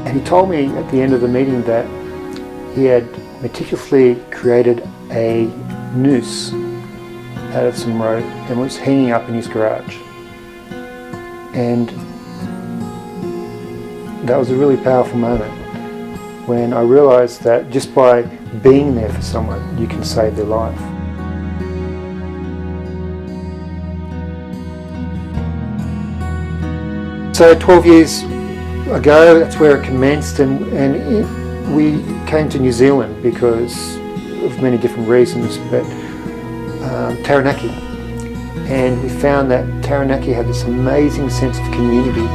And he told me at the end of the meeting that he had meticulously created a noose out of some rope and was hanging up in his garage. And that was a really powerful moment when I realised that just by being there for someone, you can save their life. So 12 years ago, that's where it commenced, and we came to New Zealand because of many different reasons, but Taranaki. And we found that Taranaki had this amazing sense of community,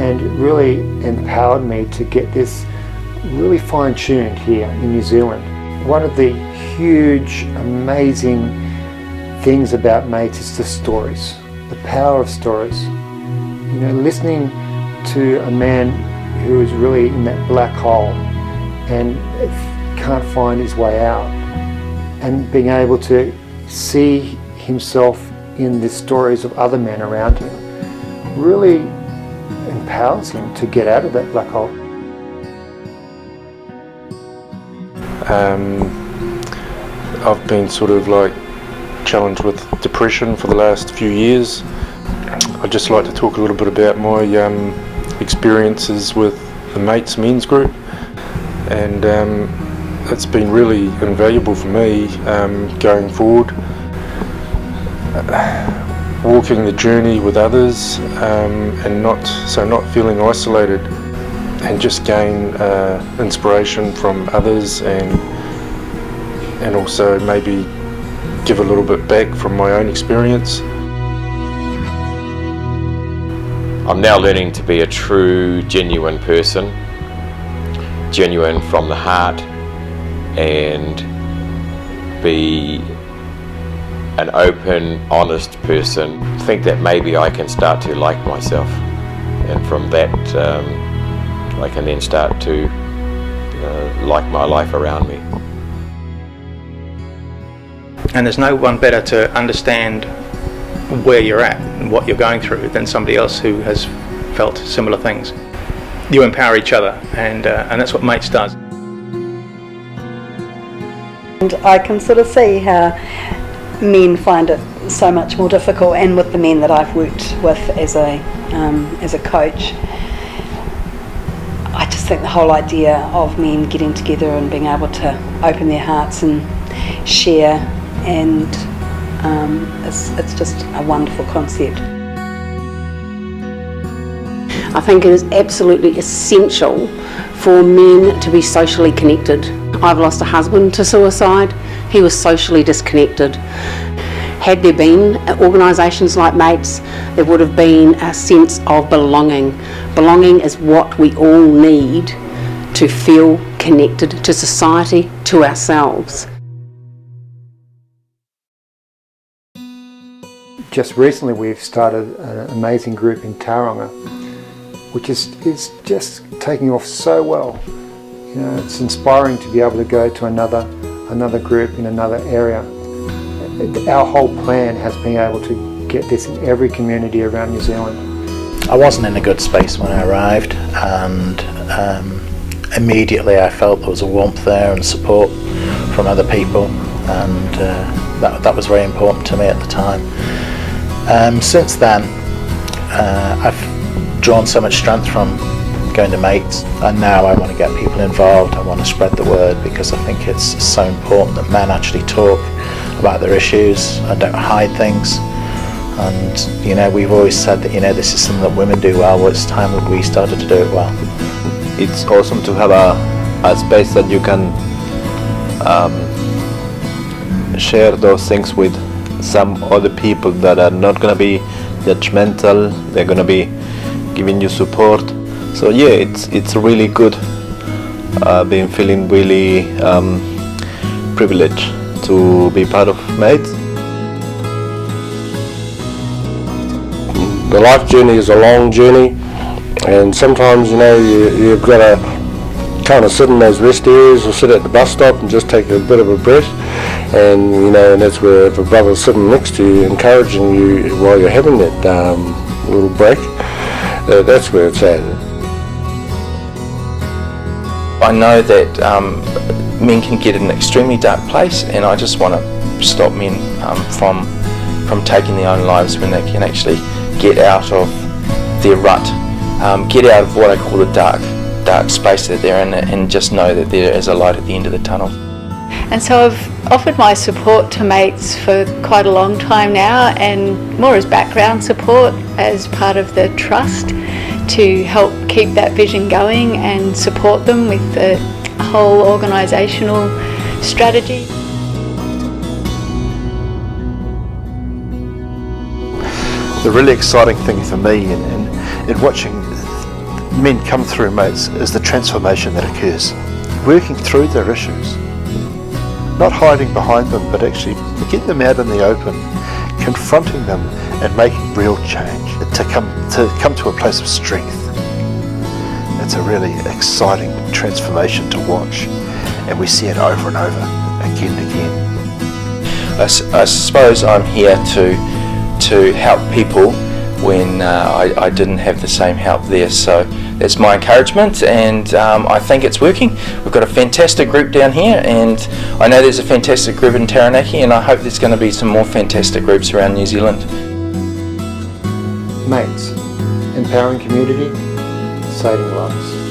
and it really empowered me to get this really fine-tuned here in New Zealand. One of the huge, amazing things about mates is the stories, the power of stories. You know, listening to a man who is really in that black hole and can't find his way out, and being able to see himself in the stories of other men around him really empowers him to get out of that black hole. I've been sort of like challenged with depression for the last few years. I'd just like to talk a little bit about my experiences with the Mates Men's Group, and it's been really invaluable for me going forward. Walking the journey with others and not feeling isolated, and just gain inspiration from others, and also maybe give a little bit back from my own experience. I'm now learning to be a true, genuine person, genuine from the heart, and be an open, honest person. Think that maybe I can start to like myself, and from that I can then start to like my life around me. And there's no one better to understand where you're at and what you're going through than somebody else who has felt similar things. You empower each other, and that's what Mates does. And I can sort of see how men find it so much more difficult, and with the men that I've worked with as a coach, I just think the whole idea of men getting together and being able to open their hearts and share, and it's just a wonderful concept. I think it is absolutely essential for men to be socially connected. I've lost a husband to suicide. He was socially disconnected. Had there been organisations like Mates, there would have been a sense of belonging. Belonging is what we all need to feel connected to society, to ourselves. Just recently we've started an amazing group in Tauranga, which is just taking off so well. You know, it's inspiring to be able to go to another group in another area. Our whole plan has been able to get this in every community around New Zealand. I wasn't in a good space when I arrived, and immediately I felt there was a warmth there and support from other people, and that was very important to me at the time. Since then, I've drawn so much strength from going to Mates, and now I want to get people involved. I want to spread the word, because I think it's so important that men actually talk about their issues and don't hide things. And you know, we've always said that, you know, this is something that women do well. Well, it's time that we started to do it well. It's awesome to have a space that you can share those things with some other people that are not going to be judgmental. They're going to be giving you support. So yeah, it's really good. Been feeling really privileged to be part of Mates. The life journey is a long journey, and sometimes, you know, you've got to kind of sit in those rest areas or sit at the bus stop and just take a bit of a breath. and and that's where if a brother's sitting next to you, encouraging you while you're having that little break, that's where it's at. I know that men can get in an extremely dark place, and I just want to stop men from taking their own lives when they can actually get out of their rut, get out of what I call the dark space that they're in, and just know that there is a light at the end of the tunnel. And so I've offered my support to mates for quite a long time now, and more as background support as part of the trust to help keep that vision going and support them with the whole organisational strategy. The really exciting thing for me in watching men come through mates is the transformation that occurs. Working through their issues. Not hiding behind them, but actually getting them out in the open, confronting them and making real change to come to a place of strength. It's a really exciting transformation to watch, and we see it over and over, again and again. I suppose I'm here to help people when I didn't have the same help there, so that's my encouragement, and I think it's working. We've got a fantastic group down here, and I know there's a fantastic group in Taranaki, and I hope there's going to be some more fantastic groups around New Zealand. Mates, empowering community, saving lives.